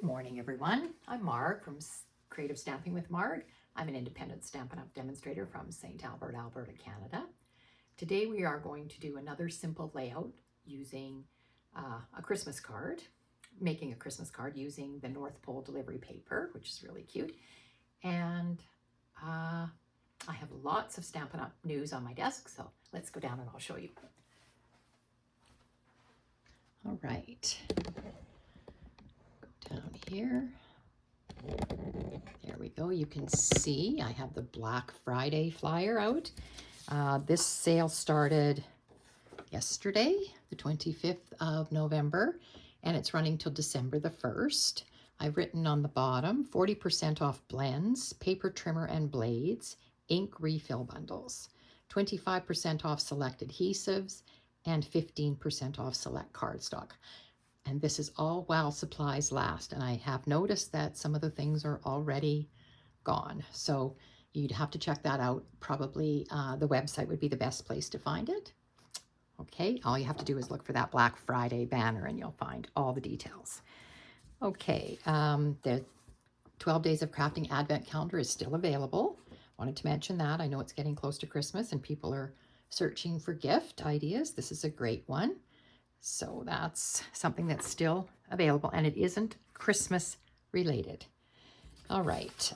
Good morning, everyone. I'm Marg from Creative Stamping with Marg. I'm an independent Stampin' Up! Demonstrator from St. Albert, Alberta, Canada. Today we are going to do another simple layout using a Christmas card, making a Christmas card using the North Pole delivery paper, which is really cute. And I have lots of Stampin' Up! News on my desk, so let's go down and I'll show you. All right. Down here. There we go. You can see I have the Black Friday flyer out. This sale started yesterday, the 25th of November, and it's running till December the 1st. I've written on the bottom, 40% off blends, paper trimmer and blades, ink refill bundles, 25% off select adhesives, and 15% off select cardstock. And this is all while supplies last. And I have noticed that some of the things are already gone. So you'd have to check that out. Probably the website would be the best place to find it. Okay, all you have to do is look for that Black Friday banner and you'll find all the details. Okay, the 12 Days of Crafting Advent Calendar is still available. Wanted to mention that. I know it's getting close to Christmas and people are searching for gift ideas. This is a great one. So that's something that's still available, and it isn't Christmas related. All right,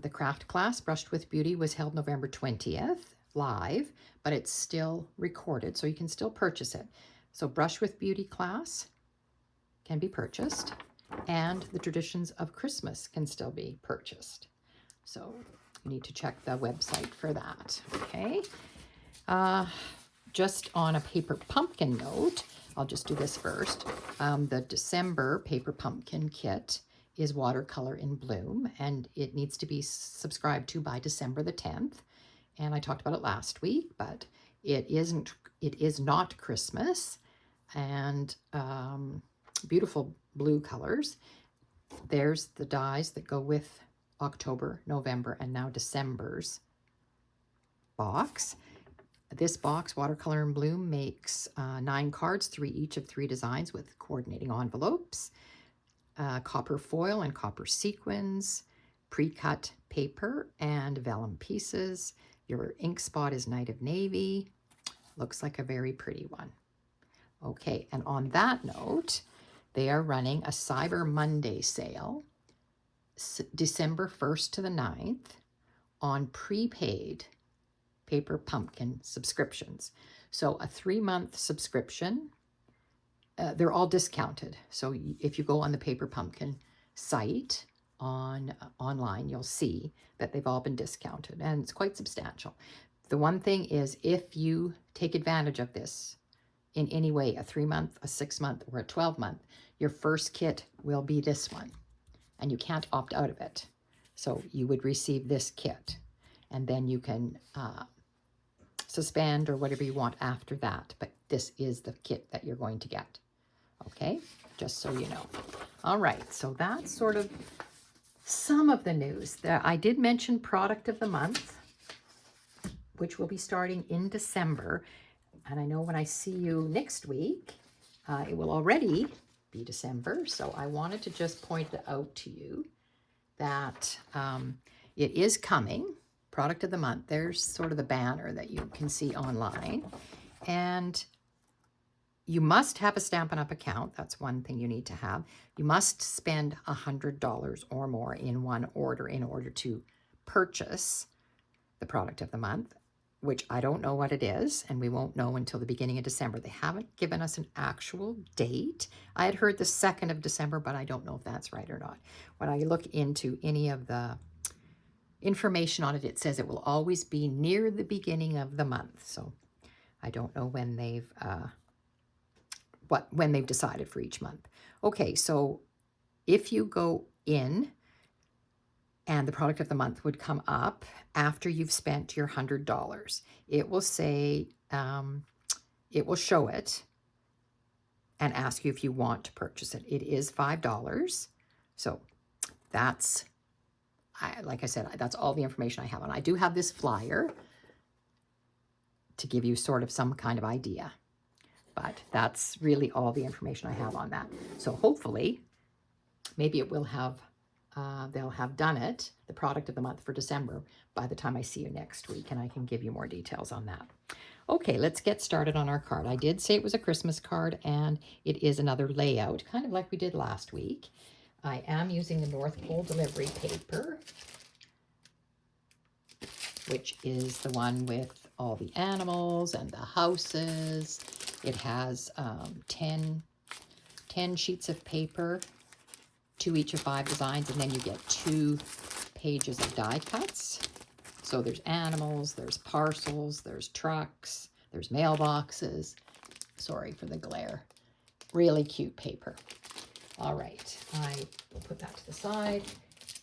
the craft class, Brushed with Beauty, was held November 20th, live, but it's still recorded, so you can still purchase it. So Brush with Beauty class can be purchased, and the Traditions of Christmas can still be purchased. So you need to check the website for that, okay? Just on a paper pumpkin note, I'll just do this first. The December paper pumpkin kit is watercolor in bloom, and it needs to be subscribed to by December the 10th. And I talked about it last week, but it is not Christmas, and beautiful blue colors. There's the dies that go with October, November, and now December's box. This box, Watercolor in Bloom, makes 9 cards, each of 3 designs with coordinating envelopes, copper foil and copper sequins, pre-cut paper, and vellum pieces. Your ink spot is Night of Navy. Looks like a very pretty one. Okay, and on that note, they are running a Cyber Monday sale, December 1st to the 9th, on prepaid paper pumpkin subscriptions. So a 3-month subscription, they're all discounted. So if you go on the paper pumpkin site online, you'll see that they've all been discounted, and it's quite substantial. The one thing is, if you take advantage of this in any way, a 3-month, a 6-month, or a 12-month, your first kit will be this one, and you can't opt out of it. So you would receive this kit, and then you can suspend or whatever you want after that, but this is the kit that you're going to get. Okay, just so you know. All right, so that's sort of some of the news. I did mention product of the month, which will be starting in December, and I know when I see you next week, it will already be December, so I wanted to just point it out to you that it is coming. Product of the month, there's sort of the banner that you can see online, and you must have a Stampin' Up! Account. That's one thing you need to have. You must spend $100 or more in one order in order to purchase the product of the month, which I don't know what it is, and we won't know until the beginning of December. They haven't given us an actual date. I had heard the 2nd of December, but I don't know if that's right or not. When I look into any of the information on it, it says it will always be near the beginning of the month. So I don't know when they've when they've decided for each month. Okay, so if you go in, and the product of the month would come up after you've spent your $100, it will say, it will show it and ask you if you want to purchase it. It is $5. So that's, like I said, that's all the information I have. And I do have this flyer to give you sort of some kind of idea. But that's really all the information I have on that. So hopefully maybe it will have, they'll have done it, the product of the month for December, by the time I see you next week, and I can give you more details on that. Okay, let's get started on our card. I did say it was a Christmas card, and it is another layout, kind of like we did last week. I am using the North Pole delivery paper, which is the one with all the animals and the houses. It has 10 sheets of paper, 2 each of 5 designs, and then you get 2 pages of die cuts. So there's animals, there's parcels, there's trucks, there's mailboxes. Sorry for the glare. Really cute paper. All right, I will put that to the side.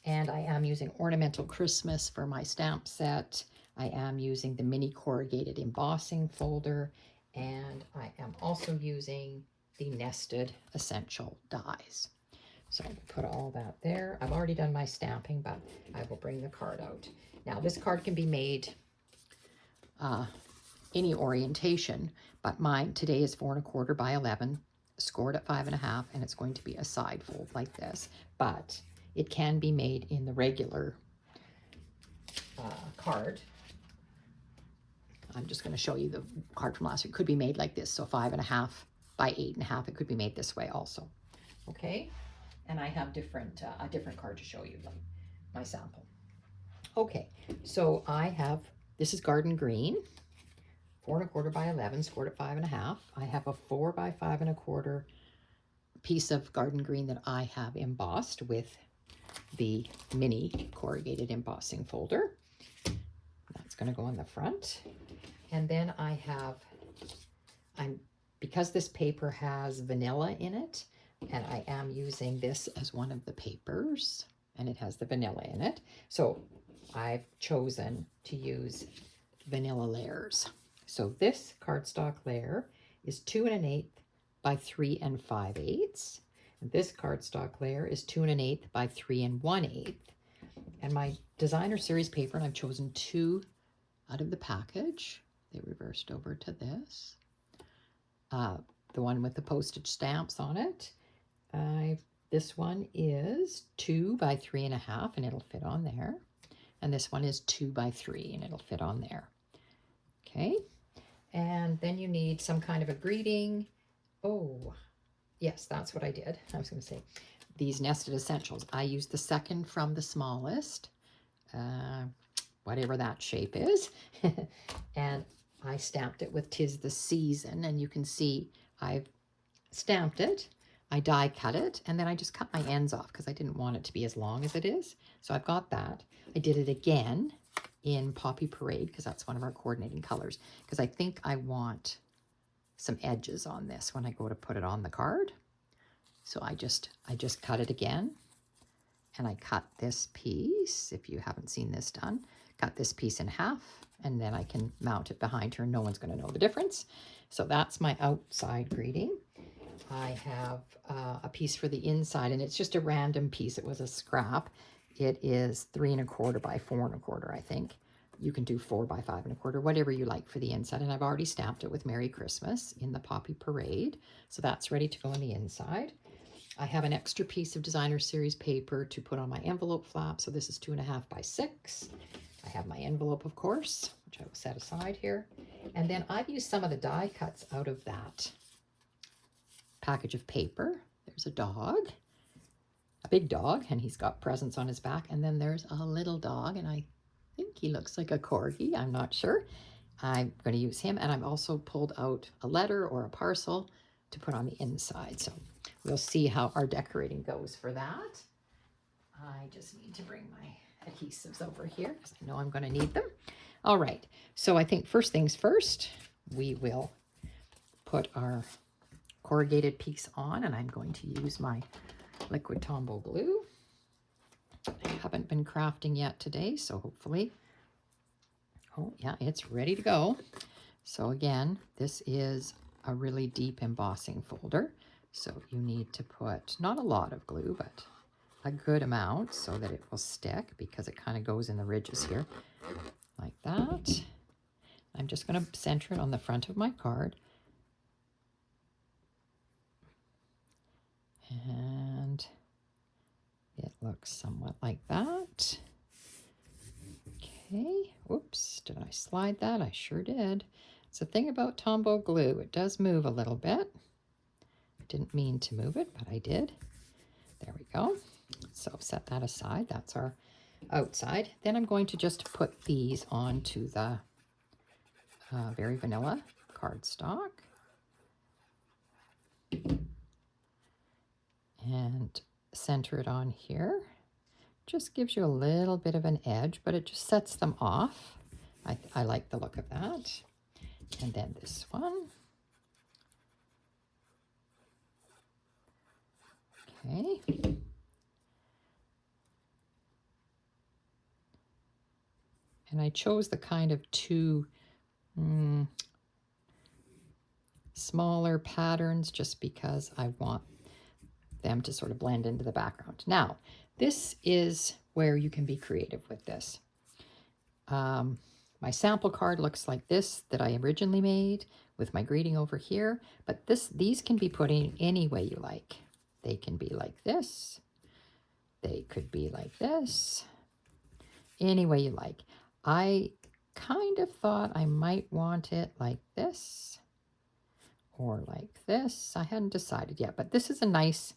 And I am using Ornamental Christmas for my stamp set. I am using the mini corrugated embossing folder. And I am also using the nested essential dies. So I'll put all that there. I've already done my stamping, but I will bring the card out. Now this card can be made any orientation, but mine today is 4 1/4 by 11, scored at 5 1/2, and it's going to be a side fold like this. But it can be made in the regular card. I'm just going to show you the card from last week. It could be made like this, so 5 1/2 by 8 1/2. It could be made this way also. Okay, and I have a different card to show you, like my sample. Okay, so I have, this is Garden Green, 4 1/4 by 11, scored at 5 1/2. I have a 4 by 5 1/4 piece of Garden Green that I have embossed with the mini corrugated embossing folder. That's going to go on the front. And then I have, because this paper has vanilla in it, and I am using this as one of the papers, and it has the vanilla in it. So I've chosen to use vanilla layers. So this cardstock layer is 2 1/8 by 3 5/8. And this cardstock layer is 2 1/8 by 3 1/8. And my designer series paper, and I've chosen 2 out of the package. They reversed over to this. The one with the postage stamps on it. This one is 2 by 3 1/2, and it'll fit on there. And this one is 2 by 3, and it'll fit on there. Okay. And then you need some kind of a greeting. Oh, yes, that's what I did. I was going to say these nested essentials. I used the second from the smallest, whatever that shape is. And I stamped it with 'Tis the Season. And you can see I've stamped it. I die cut it, and then I just cut my ends off because I didn't want it to be as long as it is. So I've got that. I did it again in Poppy Parade because that's one of our coordinating colors, because I think I want some edges on this when I go to put it on the card. So I just cut it again, and I cut this piece, if you haven't seen this done, cut this piece in half, and then I can mount it behind her and no one's going to know the difference. So that's my outside greeting. I have a piece for the inside, and it's just a random piece. It was a scrap. It is 3 1/4 by 4 1/4, I think. You can do 4 by 5 1/4, whatever you like for the inside. And I've already stamped it with Merry Christmas in the Poppy Parade. So that's ready to go on the inside. I have an extra piece of designer series paper to put on my envelope flap. So this is 2 1/2 by 6. I have my envelope, of course, which I will set aside here. And then I've used some of the die cuts out of that package of paper. There's a dog, a big dog, and he's got presents on his back. And then there's a little dog, and I think he looks like a corgi. I'm not sure. I'm going to use him. And I've also pulled out a letter or a parcel to put on the inside. So we'll see how our decorating goes for that. I just need to bring my adhesives over here because I know I'm going to need them. All right. So I think first things first, we will put our corrugated piece on, and I'm going to use my liquid Tombow glue. I haven't been crafting yet today, so hopefully, oh yeah, it's ready to go. So again, this is a really deep embossing folder, so you need to put not a lot of glue, but a good amount so that it will stick, because it kind of goes in the ridges here like that. I'm just going to center it on the front of my card. And looks somewhat like that. Okay, whoops, did I slide that? I sure did. It's the thing about Tombow glue, it does move a little bit. I didn't mean to move it, but I did. There we go. So set that aside, that's our outside. Then I'm going to just put these onto the Very Vanilla cardstock. And center it on here. Just gives you a little bit of an edge, but it just sets them off. I like the look of that. And then this one. Okay. And I chose the kind of two smaller patterns just because I want them to sort of blend into the background. Now, this is where you can be creative with this. My sample card looks like this that I originally made with my greeting over here, but these can be put in any way you like. They can be like this. They could be like this. Any way you like. I kind of thought I might want it like this or like this. I hadn't decided yet, but this is a nice,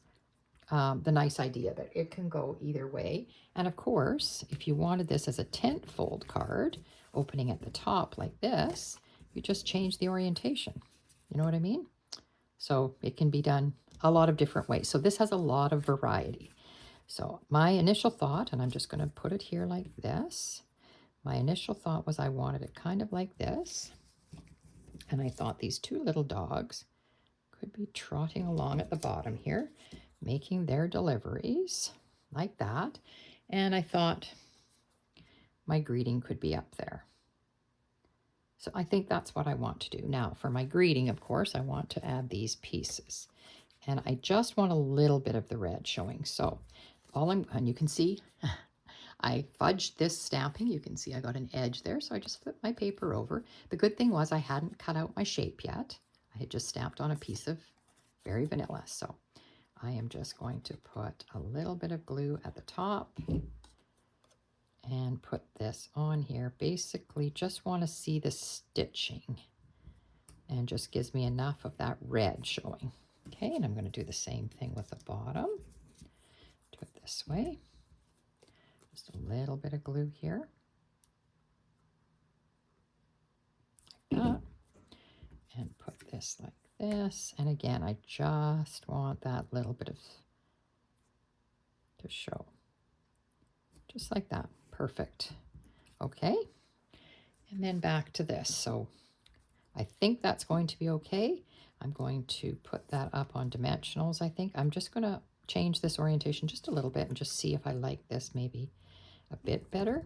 the nice idea that it can go either way. And of course, if you wanted this as a tent fold card, opening at the top like this, you just change the orientation. You know what I mean? So it can be done a lot of different ways. So this has a lot of variety. So my initial thought, and I'm just going to put it here like this. My initial thought was I wanted it kind of like this. And I thought these two little dogs could be trotting along at the bottom here, making their deliveries like that. And I thought my greeting could be up there. So I think that's what I want to do. Now for my greeting, of course, I want to add these pieces. And I just want a little bit of the red showing. So and you can see, I fudged this stamping. You can see I got an edge there. So I just flipped my paper over. The good thing was I hadn't cut out my shape yet. I had just stamped on a piece of Very Vanilla. So I am just going to put a little bit of glue at the top and put this on here. Basically just want to see the stitching and just gives me enough of that red showing. Okay, and I'm going to do the same thing with the bottom. Do it this way. Just a little bit of glue here. Like that. And put this like this. And again, I just want that little bit of to show. Just like that. Perfect. Okay. And then back to this. So I think that's going to be okay. I'm going to put that up on dimensionals, I think. I'm just going to change this orientation just a little bit and just see if I like this maybe a bit better.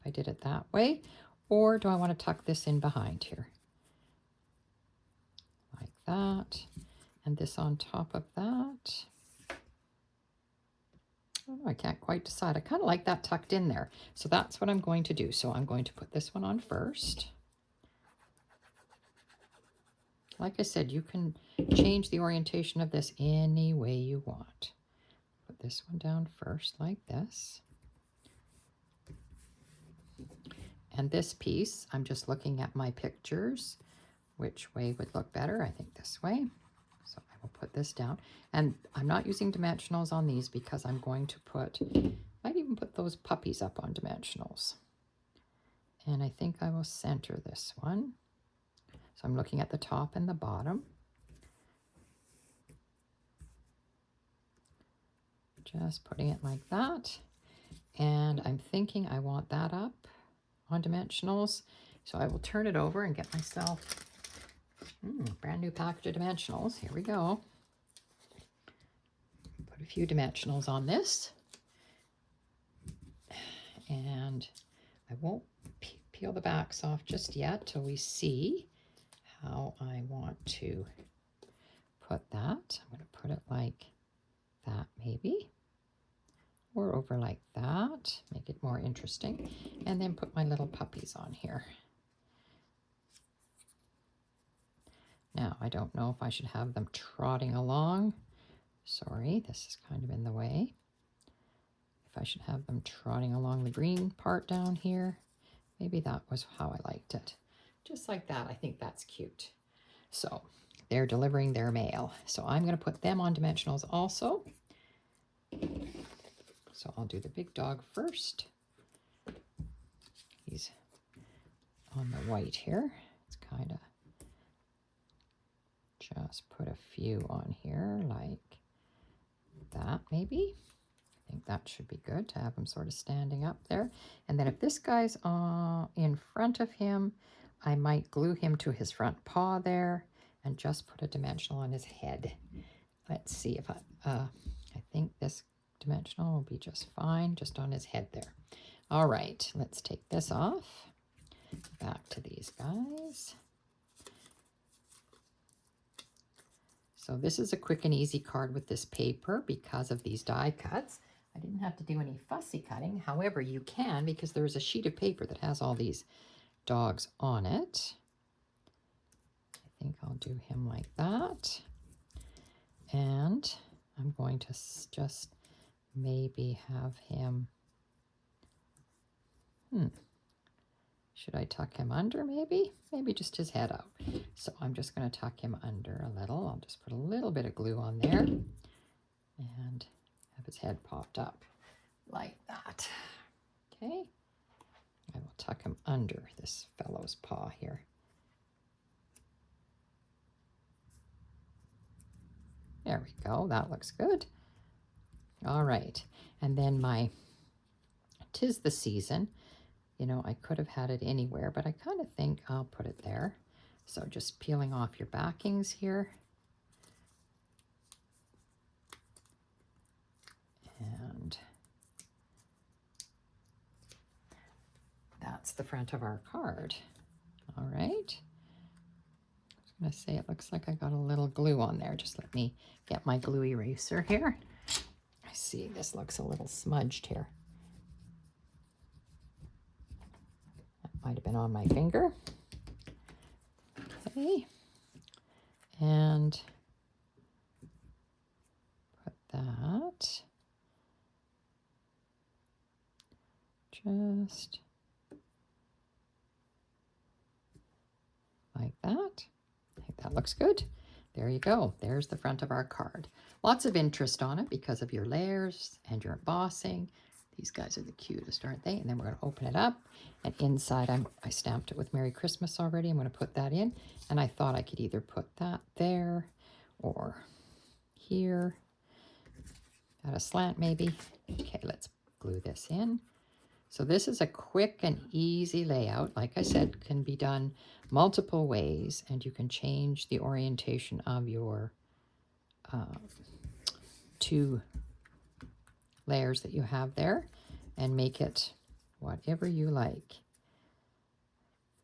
If I did it that way. Or do I want to tuck this in behind here? Like that. And this on top of that. Oh, I can't quite decide. I kind of like that tucked in there. So that's what I'm going to do. So I'm going to put this one on first. Like I said, you can change the orientation of this any way you want. Put this one down first like this. And this piece, I'm just looking at my pictures, which way would look better. I think this way. So I will put this down. And I'm not using dimensionals on these because I'm going to might even put those puppies up on dimensionals. And I think I will center this one. So I'm looking at the top and the bottom. Just putting it like that. And I'm thinking I want that up on dimensionals. So I will turn it over and get myself brand new package of dimensionals. Here we go. Put a few dimensionals on this. And I won't peel the backs off just yet till we see how I want to put that. I'm going to put it like that maybe. Or over like that, make it more interesting. And then put my little puppies on here. Now, I don't know if I should have them trotting along. Sorry, this is kind of in the way. if I should have them trotting along the green part down here. Maybe that was how I liked it. Just like that, I think that's cute. So they're delivering their mail. So I'm going to put them on dimensionals also. So I'll do the big dog first. He's on the white here. It's kind of just put a few on here like that maybe. I think that should be good to have him sort of standing up there. And then if this guy's in front of him, I might glue him to his front paw there and just put a dimensional on his head. Let's see if I think this dimensional will be just fine, just on his head there. All right, let's take this off. Back to these guys. So this is a quick and easy card with this paper because of these die cuts. I didn't have to do any fussy cutting. However, you can because there's a sheet of paper that has all these dogs on it. I think I'll do him like that. And I'm going to just maybe have him, should I tuck him under maybe? Maybe just his head out. So I'm just going to tuck him under a little. I'll just put a little bit of glue on there and have his head popped up like that. Okay. I will tuck him under this fellow's paw here. There we go. That looks good. All right. And then my 'Tis the Season. You know, I could have had it anywhere, but I kind of think I'll put it there. So just peeling off your backings here. And that's the front of our card. All right. I was going to say it looks like I got a little glue on there. Just let me get my glue eraser here. I see this looks a little smudged here. Might have been on my finger. Okay. And put that just like that. I think that looks good. There you go. There's the front of our card. Lots of interest on it because of your layers and your embossing. These guys are the cutest, aren't they? And then we're going to open it up. And inside, I stamped it with Merry Christmas already. I'm going to put that in. And I thought I could either put that there or here at a slant maybe. Okay, let's glue this in. So this is a quick and easy layout. Like I said, can be done multiple ways. And you can change the orientation of your 2 layers that you have there and make it whatever you like.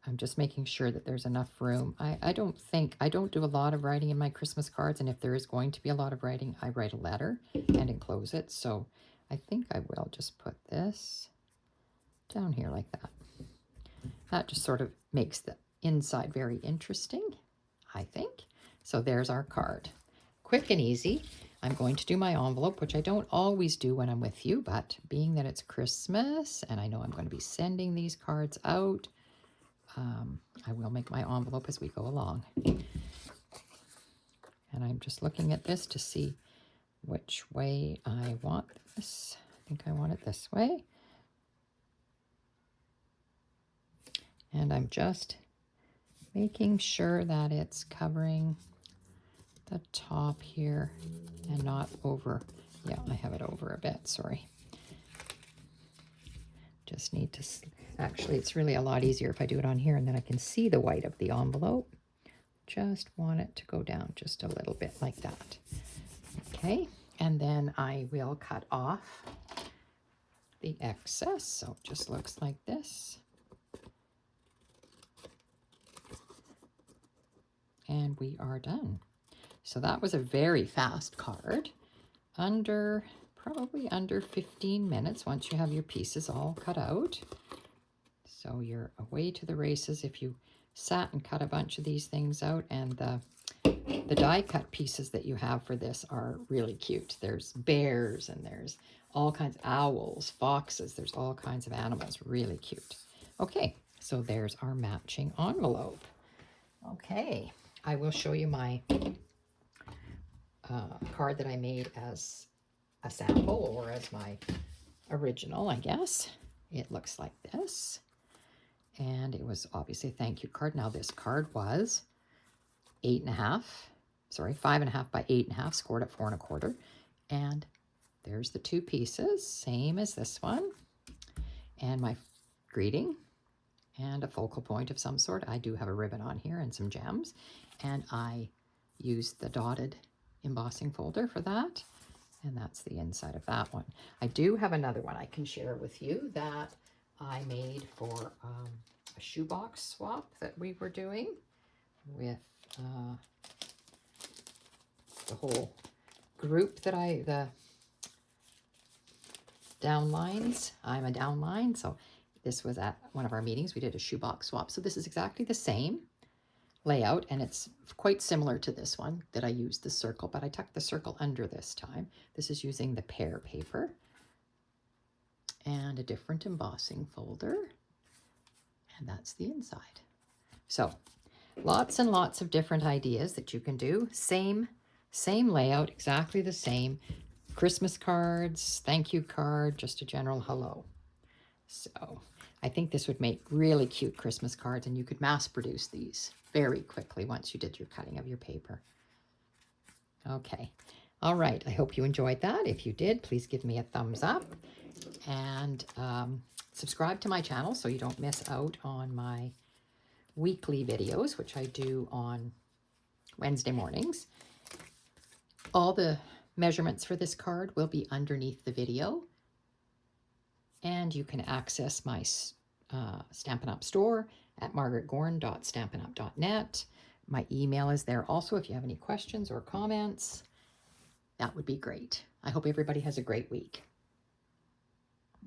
I'm just making sure that there's enough room. I don't do a lot of writing in my Christmas cards, and if there is going to be a lot of writing, I write a letter and enclose it. So I think I will just put this down here like that. That just sort of makes the inside very interesting, I think. So there's our card. Quick and easy. I'm going to do my envelope, which I don't always do when I'm with you, but being that it's Christmas and I know I'm going to be sending these cards out, I will make my envelope as we go along. And I'm just looking at this to see which way I want this. I think I want it this way. And I'm just making sure that it's covering the top here and not over. Yeah, I have it over a bit, sorry. Just need to, actually it's really a lot easier if I do it on here and then I can see the white of the envelope. Just want it to go down just a little bit like that. Okay, and then I will cut off the excess, so it just looks like this. And we are done. So that was a very fast card, probably under 15 minutes once you have your pieces all cut out. So you're away to the races if you sat and cut a bunch of these things out, and the the die cut pieces that you have for this are really cute. There's bears and there's all kinds of owls, foxes, there's all kinds of animals, really cute. Okay, so there's our matching envelope. Okay, I will show you my card that I made as a sample or as my original, I guess. It looks like this. And it was obviously a thank you card. Now this card was 5.5 by 8.5, scored at 4 1/4. And there's the two pieces, same as this one. And my greeting and a focal point of some sort. I do have a ribbon on here and some gems. And I used the dotted embossing folder for that. And that's the inside of that one. I do have another one I can share with you that I made for a shoebox swap that we were doing with the whole group that the downlines. I'm a downline, so this was at one of our meetings. We did a shoebox swap. So this is exactly the same layout, and it's quite similar to this one that I used the circle, but I tucked the circle under this time. This is using the pear paper and a different embossing folder, and that's the inside. So lots and lots of different ideas that you can do. Same layout, exactly the same. Christmas cards, thank you card, just a general hello. So I think this would make really cute Christmas cards, and you could mass produce these very quickly once you did your cutting of your paper. Okay. All right. I hope you enjoyed that. If you did, please give me a thumbs up and subscribe to my channel so you don't miss out on my weekly videos, which I do on Wednesday mornings. All the measurements for this card will be underneath the video, and you can access my Stampin' Up! Store at margaretgorn.stampinup.net. My email is there also if you have any questions or comments. That would be great. I hope everybody has a great week.